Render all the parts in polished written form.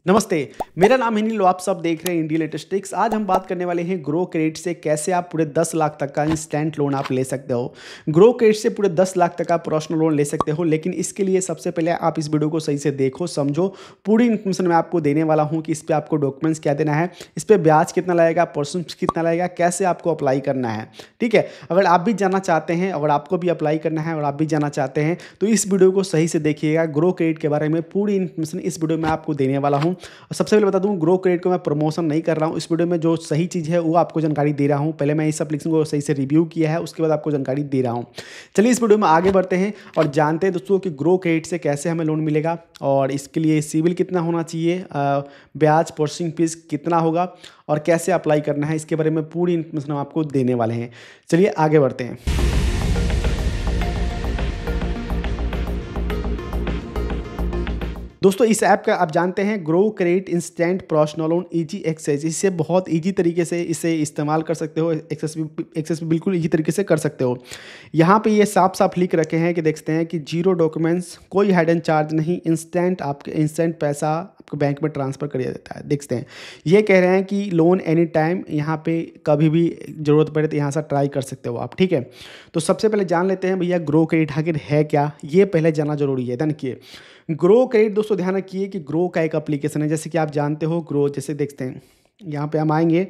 नमस्ते। मेरा नाम है नीलो। आप सब देख रहे हैं इंडिया लेटेस्ट ट्रिक्स। आज हम बात करने वाले हैं ग्रो क्रेडिट से कैसे आप पूरे 10 लाख तक का इंस्टेंट लोन आप ले सकते हो। ग्रो क्रेडिट से पूरे 10 लाख तक का पर्सनल लोन ले सकते हो, लेकिन इसके लिए सबसे पहले आप इस वीडियो को सही से देखो, समझो। पूरी इन्फॉर्मेशन मैं आपको देने वाला हूँ कि इस पर आपको डॉक्यूमेंट्स क्या देना है, इस पर ब्याज कितना लगेगा, परसेंट कितना लगेगा, कैसे आपको अप्लाई करना है। ठीक है, अगर आप भी जानना चाहते हैं, अगर आपको भी अप्लाई करना है और आप भी जानना चाहते हैं तो इस वीडियो को सही से देखिएगा। ग्रो क्रेडिट के बारे में पूरी इन्फॉर्मेशन इस वीडियो में आपको देने वाला हूँ। और सबसे पहले बता दूं, ग्रो क्रेडिट को मैं प्रमोशन नहीं कर रहा हूं। इस वीडियो में जो सही चीज़ है वो आपको जानकारी दे रहा हूं। पहले मैं इस एप्लीकेशन को सही से रिव्यू किया है, उसके बाद आपको जानकारी दे रहा हूं। चलिए इस वीडियो में आगे बढ़ते हैं और जानते हैं दोस्तों कि ग्रो क्रेडिट से कैसे हमें लोन मिलेगा और इसके लिए सिविल कितना होना चाहिए, ब्याज प्रोसेसिंग फीस कितना होगा और कैसे अप्लाई करना है, इसके बारे में पूरी इन्फॉर्मेशन हम आपको देने वाले हैं। चलिए आगे बढ़ते हैं। दोस्तों इस ऐप का आप जानते हैं, Groww credit instant personal loan easy access. इससे बहुत इजी तरीके से इसे इस्तेमाल कर सकते हो। एक्सेस भी बिल्कुल इजी तरीके से कर सकते हो। यहाँ पे ये साफ साफ लिख रखे हैं कि देखते हैं कि जीरो डॉक्यूमेंट्स, कोई हिडन चार्ज नहीं, इंस्टेंट पैसा आपके बैंक में ट्रांसफ़र कर दिया जाता है। देखते हैं, ये कह रहे हैं कि लोन एनी टाइम, यहाँ पे कभी भी ज़रूरत पड़े तो यहाँ से ट्राई कर सकते हो आप। ठीक है, तो सबसे पहले जान लेते हैं भैया ग्रो क्रेडिट आखिर है क्या, ये पहले जानना जरूरी है। देन किए ग्रो क्रेडिट, दोस्तों ध्यान रखिए कि ग्रो का एक एप्लीकेशन है। जैसे कि आप जानते हो ग्रो, जैसे देखते हैं यहाँ पे हम आएंगे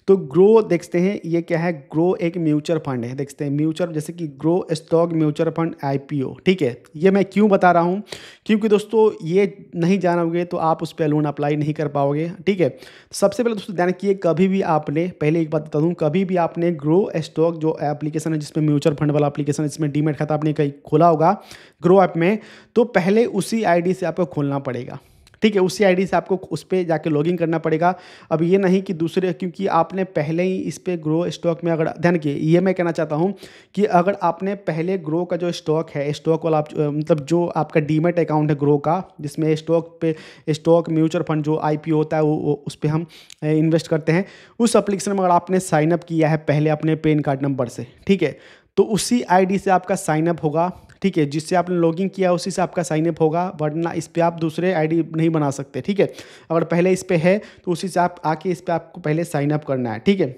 तो ग्रो देखते हैं ये क्या है। ग्रो एक म्यूचुअल फंड है। देखते हैं म्यूचुअल, जैसे कि grow stock mutual fund IPO. ठीक है, ये मैं क्यों बता रहा हूँ, क्योंकि दोस्तों ये नहीं जानोगे तो आप उस पर लोन अप्लाई नहीं कर पाओगे। ठीक है, सबसे पहले दोस्तों ध्यान रखिए, कभी भी आपने, पहले एक बात बता दूँ, कभी भी आपने ग्रो स्टॉक जो एप्लीकेशन है जिसमें म्यूचुअल फंड वाला एप्लीकेशन, इसमें डीमैट खाता आपने कहीं खोला होगा ग्रो ऐप में, तो पहले उसी आईडी से आपको खोलना पड़ेगा। ठीक है, उसी आईडी से आपको उस पर जाके लॉगिन करना पड़ेगा। अब ये नहीं कि दूसरे, क्योंकि आपने पहले ही इस पर ग्रो स्टॉक में, अगर ध्यान किए, ये मैं कहना चाहता हूँ कि अगर आपने पहले ग्रो का जो स्टॉक है, स्टॉक वाला मतलब जो आपका डीमैट अकाउंट है ग्रो का, जिसमें स्टॉक म्यूचुअल फंड जो आईपीओ होता है वो उस पर हम इन्वेस्ट करते हैं, उस एप्लीकेशन में अगर आपने साइनअप किया है पहले अपने पैन कार्ड नंबर से, ठीक है, तो उसी आईडी से आपका साइनअप होगा। ठीक है, जिससे आपने लॉगिन किया उसी से आपका साइनअप होगा, वरना इस पर आप दूसरे आईडी नहीं बना सकते। ठीक है, अगर पहले इस पर है तो उसी से आप आके इस पर आपको पहले साइनअप करना है। ठीक है,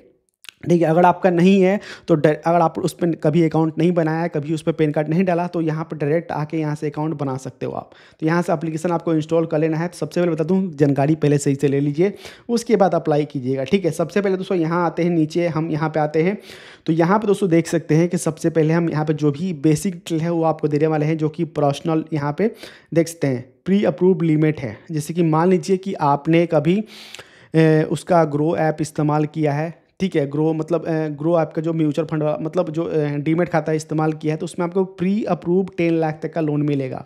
ठीक है, अगर आपका नहीं है तो अगर आप उस पर कभी अकाउंट नहीं बनाया है, कभी उस पर पैन कार्ड नहीं डाला, तो यहाँ पर डायरेक्ट आके यहाँ से अकाउंट बना सकते हो आप। तो यहाँ से एप्लीकेशन आपको इंस्टॉल कर लेना है। तो सबसे पहले बता दूँ, जानकारी पहले सही से ले लीजिए, उसके बाद अप्लाई कीजिएगा। ठीक है, सबसे पहले दोस्तों यहाँ आते हैं, नीचे हम यहाँ पे आते हैं तो यहाँ पे दोस्तों देख सकते हैं कि सबसे पहले हम यहाँ पे जो भी बेसिक डिटेल है वो आपको देने वाले हैं, जो कि पर्सनल यहाँ पे देख सकते हैं प्री अप्रूव लिमिट है। जैसे कि मान लीजिए कि आपने कभी उसका ग्रो ऐप इस्तेमाल किया है। ठीक है, ग्रो मतलब ग्रो ऐप का जो म्यूचुअल फंड मतलब जो डीमैट खाता इस्तेमाल किया है, तो उसमें आपको प्री अप्रूव 10 लाख तक का लोन मिलेगा।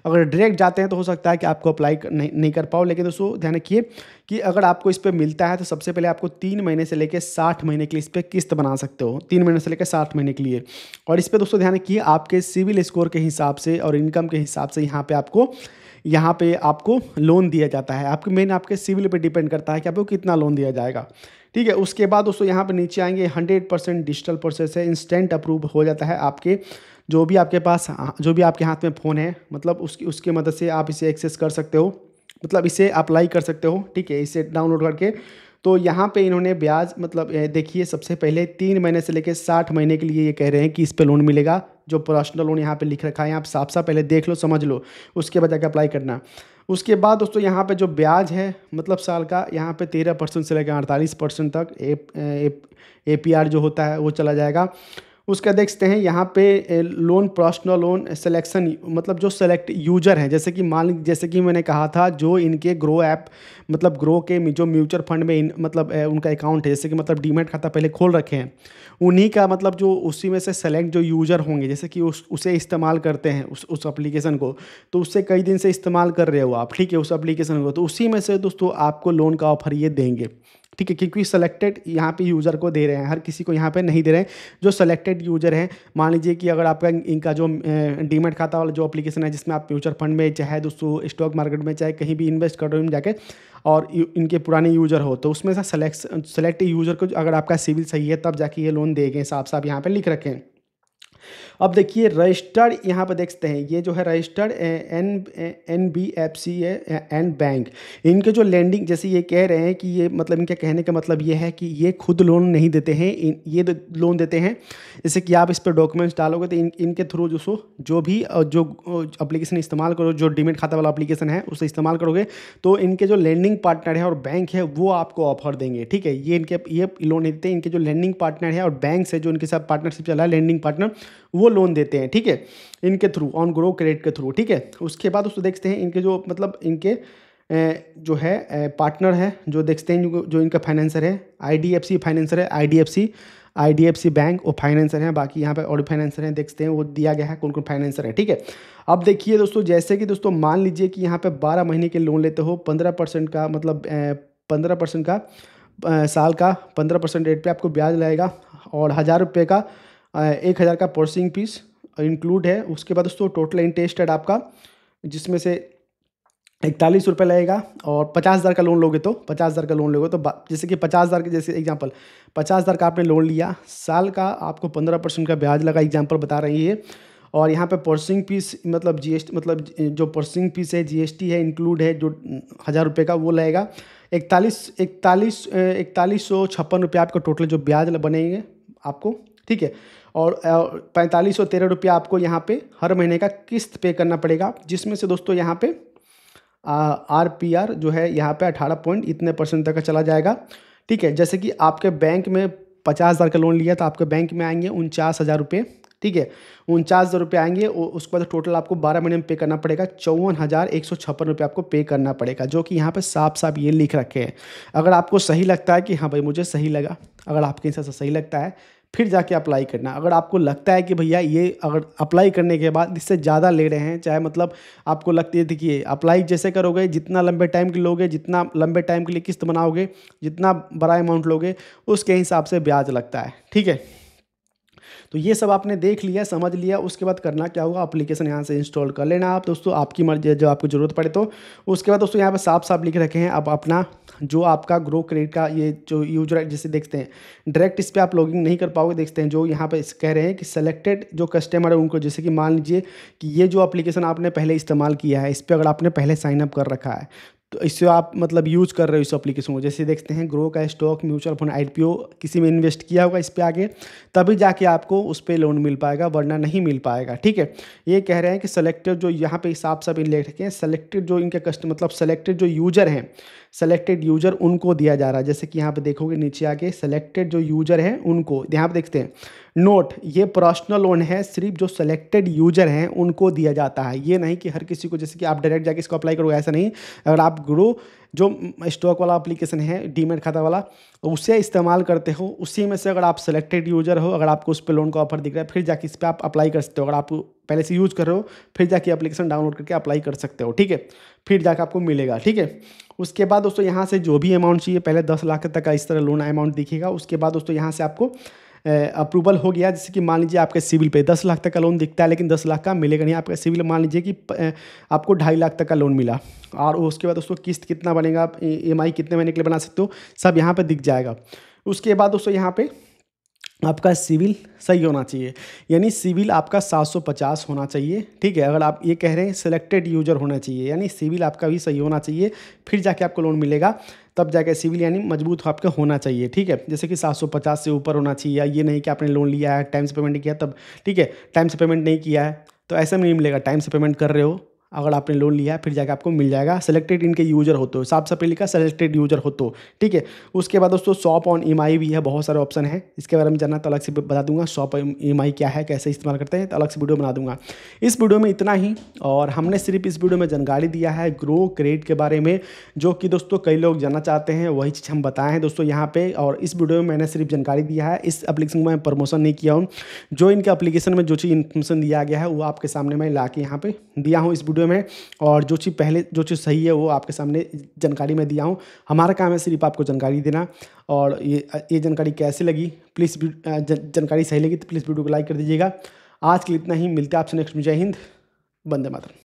अगर डायरेक्ट जाते हैं तो हो सकता है कि आपको अप्लाई नहीं कर पाओ, लेकिन दोस्तों ध्यान रखिए कि अगर आपको इस पर मिलता है तो सबसे पहले आपको 3 महीने से लेकर 60 महीने के लिए इस पर किस्त बना सकते हो। 3 महीने से लेकर 60 महीने के लिए। और इस पर दोस्तों ध्यान रखिए, आपके सिविल स्कोर के हिसाब से और इनकम के हिसाब से यहाँ पे आपको लोन दिया जाता है। आपके मेन आपके सिविल पे डिपेंड करता है कि आपको कितना लोन दिया जाएगा। ठीक है, उसके बाद दोस्तों यहाँ पे नीचे आएंगे, 100% डिजिटल प्रोसेस है, इंस्टेंट अप्रूव हो जाता है। आपके जो भी आपके पास, जो भी आपके हाथ में फ़ोन है, मतलब उसकी मदद से आप इसे एक्सेस कर सकते हो, मतलब इसे अप्लाई कर सकते हो। ठीक है, इसे डाउनलोड करके। तो यहाँ पे इन्होंने ब्याज मतलब देखिए, सबसे पहले 3 महीने से लेकर 60 महीने के लिए ये कह रहे हैं कि इस पे लोन मिलेगा। जो पर्सनल लोन यहाँ पे लिख रखा है, आप साफ साफ पहले देख लो, समझ लो, उसके बाद जाकर अप्लाई करना। उसके बाद दोस्तों यहाँ पे जो ब्याज है मतलब साल का, यहाँ पे 13% से लेकर 48% तक APR जो होता है वो चला जाएगा। उसका देखते हैं यहाँ पे लोन, पर्सनल लोन सिलेक्शन, मतलब जो सेलेक्ट यूजर हैं, जैसे कि जैसे कि मैंने कहा था, जो इनके ग्रो ऐप मतलब ग्रो के जो म्यूचुअल फंड में मतलब उनका अकाउंट है, जैसे कि मतलब डीमैट खाता पहले खोल रखे हैं, उन्हीं का मतलब जो उसी में से सेलेक्ट जो यूज़र होंगे, जैसे कि उसे इस्तेमाल करते हैं उस एप्लीकेशन को, तो उससे कई दिन से इस्तेमाल कर रहे हो आप। ठीक है, उस एप्लीकेशन को, तो उसी में से दोस्तों आपको लोन का ऑफर ये देंगे। ठीक है, क्योंकि सेलेक्टेड यहाँ पे यूज़र को दे रहे हैं, हर किसी को यहाँ पे नहीं दे रहे हैं। जो सेलेक्टेड यूज़र हैं, मान लीजिए कि अगर आपका इनका जो डीमैट खाता वाला जो एप्लीकेशन है, जिसमें आप म्यूचुअल फंड में चाहे दोस्तों स्टॉक मार्केट में चाहे कहीं भी इन्वेस्ट कर रहे हो जाके, और इनके पुराने यूज़र हो, तो उसमें से सेलेक्ट यूज़र को अगर आपका सिविल सही है तब जाके ये लोन देंगे। साफ साफ यहाँ पर लिख रखें। अब देखिए रजिस्टर्ड यहाँ पर देखते हैं, ये जो है रजिस्टर्ड NBFC है एंड बैंक, इनके जो लैंडिंग जैसे ये कह रहे हैं कि ये मतलब इनके कहने का मतलब ये है कि ये खुद लोन नहीं देते हैं, ये लोन देते हैं जैसे कि आप इस पर डॉक्यूमेंट्स डालोगे तो इनके थ्रू जो भी जो एप्लीकेशन इस्तेमाल करो, जो डीमेट खाता वाला एप्लीकेशन है उसे इस्तेमाल करोगे तो इनके जो लैंडिंग पार्टनर है और बैंक है वो आपको ऑफर देंगे। ठीक है, ये लोन नहीं देते, इनके जो लैंडिंग पार्टनर है और बैंक से जो इनके साथ पार्टनरशिप चला है लैंडिंग पार्टनर वो लोन देते हैं। ठीक है, इनके थ्रू ऑन ग्रो क्रेडिट के थ्रू। ठीक है, उसके बाद उसको देखते हैं इनके जो मतलब इनके जो है पार्टनर है, जो देखते हैं जो इनका फाइनेंसर है IDFC फाइनेंसर है, IDFC बैंक वो फाइनेंसर है। बाकी यहाँ पे और फाइनेंसर हैं, देखते हैं वो दिया गया है कौन कौन फाइनेंसर है। ठीक है, अब देखिए दोस्तों, जैसे कि दोस्तों मान लीजिए कि यहाँ पे 12 महीने के लोन लेते हो, 15% का मतलब 15% का साल का 15% रेट पे आपको ब्याज लगेगा और 1000 रुपये का 1000 का प्रोसेसिंग फीस इंक्लूड है। उसके बाद दोस्तों टोटल इंटरेस्टेड आपका जिसमें से 41 रुपये लगेगा और 50,000 का लोन लोगे तो 50,000 का लोन लोगे तो जैसे कि 50,000 के जैसे एग्जांपल 50,000 का आपने लोन लिया, साल का आपको 15% का ब्याज लगा, एग्जांपल बता रही है। और यहाँ पे प्रोसेसिंग फीस मतलब GST मतलब जो प्रोसेसिंग फीस है GST है इंक्लूड है, जो 1000 रुपये का वो लगेगा 41,156 रुपये आपका टोटल जो ब्याज बनेंगे आपको। ठीक है, और 4513 रुपया आपको यहाँ पे हर महीने का किस्त पे करना पड़ेगा, जिसमें से दोस्तों यहाँ पे RPR जो है यहाँ पे 18 पॉइंट इतने % तक का चला जाएगा। ठीक है, जैसे कि आपके बैंक में 50,000 का लोन लिया तो आपके बैंक में आएंगे 49,000 रुपये। ठीक है, 49,000 रुपये आएंगे, उसके बाद टोटल आपको 12 महीने में पे करना पड़ेगा 54,156 रुपये आपको पे करना पड़ेगा, जो कि यहाँ पे साफ साफ ये लिख रखे हैं। अगर आपको सही लगता है कि हाँ भाई मुझे सही लगा, अगर आपके हिसाब से सही लगता है फिर जाके अप्लाई करना। अगर आपको लगता है कि भैया ये अगर अप्लाई करने के बाद इससे ज़्यादा ले रहे हैं, चाहे मतलब आपको लगती है, देखिए अप्लाई जैसे करोगे जितना लंबे टाइम के लोगे, जितना लंबे टाइम के लिए किस्त बनाओगे, जितना बड़ा अमाउंट लोगे उसके हिसाब से ब्याज लगता है। ठीक है, तो ये सब आपने देख लिया, समझ लिया। उसके बाद करना क्या होगा, एप्लीकेशन यहाँ से इंस्टॉल कर लेना आप दोस्तों, आपकी मर्जी है, जो आपको ज़रूरत पड़े तो। उसके बाद दोस्तों यहाँ पे साफ साफ लिख रखे हैं, अब अपना जो आपका ग्रो क्रेडिट का ये जो यूजर जिसे देखते हैं डायरेक्ट इस पर आप लॉगिन नहीं कर पाओगे। देखते हैं जो यहाँ पे कह रहे हैं कि सेलेक्टेड जो कस्टमर है उनको, जैसे कि मान लीजिए कि ये जो एप्लीकेशन आपने पहले इस्तेमाल किया है, इस पर अगर आपने पहले साइनअप कर रखा है तो इससे आप मतलब यूज़ कर रहे हो इस एप्लीकेशन को। जैसे देखते हैं ग्रो का स्टॉक म्यूचुअल फंड IPO किसी में इन्वेस्ट किया होगा इस पे आगे, तभी जाके आपको उस पर लोन मिल पाएगा, वरना नहीं मिल पाएगा। ठीक है, ये कह रहे हैं कि सेलेक्टेड जो यहाँ पे साफ साफ लिख रखे हैं, सेलेक्टेड जो इनके कस्टमर मतलब सेलेक्टेड जो यूजर हैं, सेलेक्टेड यूजर उनको दिया जा रहा है। जैसे कि यहाँ पे देखोगे नीचे आके सेलेक्टेड जो यूजर हैं उनको यहाँ पे देखते हैं नोट, ये पर्सनल लोन है, सिर्फ जो सेलेक्टेड यूजर हैं उनको दिया जाता है। ये नहीं कि हर किसी को, जैसे कि आप डायरेक्ट जाके इसको अप्लाई करोगे, ऐसा नहीं। अगर आप ग्रो जो स्टॉक वाला एप्लीकेशन है डीमेट खाता वाला उसे इस्तेमाल करते हो, उसी में से अगर आप सेलेक्टेड यूजर हो, अगर आपको उस पर लोन का ऑफर दिख रहा है फिर जाके इस पर आप अप्लाई कर सकते हो। अगर आप पहले से यूज़ कर रहे हो फिर जाके एप्लीकेशन डाउनलोड करके अप्लाई कर सकते हो। ठीक है, फिर जाके आपको मिलेगा। ठीक है, उसके बाद दोस्तों यहाँ से जो भी अमाउंट चाहिए, पहले 10 लाख तक का इस तरह लोन अमाउंट दिखेगा। उसके बाद दोस्तों यहाँ से आपको अप्रूवल हो गया, जैसे कि मान लीजिए आपके सिविल पे 10 लाख तक का लोन दिखता है, लेकिन 10 लाख का मिलेगा नहीं। आपका सिविल मान लीजिए कि आपको 2.5 लाख तक का लोन मिला, और उसके बाद दोस्तों किस्त कितना बनेगा, आप EMI कितने महीने के लिए बना सकते हो, सब यहाँ पे दिख जाएगा। उसके बाद दोस्तों यहाँ पे आपका सिविल सही होना चाहिए, यानी सिविल आपका 750 होना चाहिए। ठीक है, अगर आप ये कह रहे हैं सेलेक्टेड यूजर होना चाहिए, यानी सिविल आपका भी सही होना चाहिए, फिर जाके आपको लोन मिलेगा। तब जाके सिविल यानी मजबूत आपका होना चाहिए। ठीक है, जैसे कि 750 से ऊपर होना चाहिए। ये नहीं कि आपने लोन लिया है टाइम से पेमेंट नहीं किया तब, ठीक है, टाइम से पेमेंट नहीं किया है तो ऐसा नहीं मिलेगा। टाइम से पेमेंट कर रहे हो, अगर आपने लोन लिया है फिर जाके आपको मिल जाएगा। सेलेक्टेड इनके यूजर हो तो, साफ साफ लिखा सेलेक्टेड यूजर हो तो। ठीक है, उसके बाद दोस्तों शॉप ऑन EMI भी है, बहुत सारे ऑप्शन है, इसके बारे में जानना तो अलग से बता दूंगा। शॉप EMI क्या है, कैसे इस्तेमाल करते हैं, तो अलग से वीडियो बना दूंगा। इस वीडियो में इतना ही, और हमने सिर्फ इस वीडियो में जानकारी दिया है ग्रो क्रेडिट के बारे में, जो कि दोस्तों कई लोग जानना चाहते हैं, वही चीज़ हम बताए हैं दोस्तों यहाँ पे। और इस वीडियो में मैंने सिर्फ जानकारी दिया है, इस एप्लीकेशन को मैं प्रमोशन नहीं किया हूँ। जो इनके एप्लीकेशन में जो चीज़ इन्फॉर्मेशन दिया गया है वो आपके सामने मैं ला के यहाँ पे दिया हूँ इस वीडियो में, और जो चीज़ पहले जो चीज़ सही है वो आपके सामने जानकारी में दिया हूँ। हमारा काम है सिर्फ आपको जानकारी देना। और ये जानकारी कैसी लगी, प्लीज़ जानकारी सही लगी तो प्लीज़ वीडियो को लाइक कर दीजिएगा। आज के लिए इतना ही, मिलते हैं आपसे नेक्स्ट में। जय हिंद, वंदे मातरम।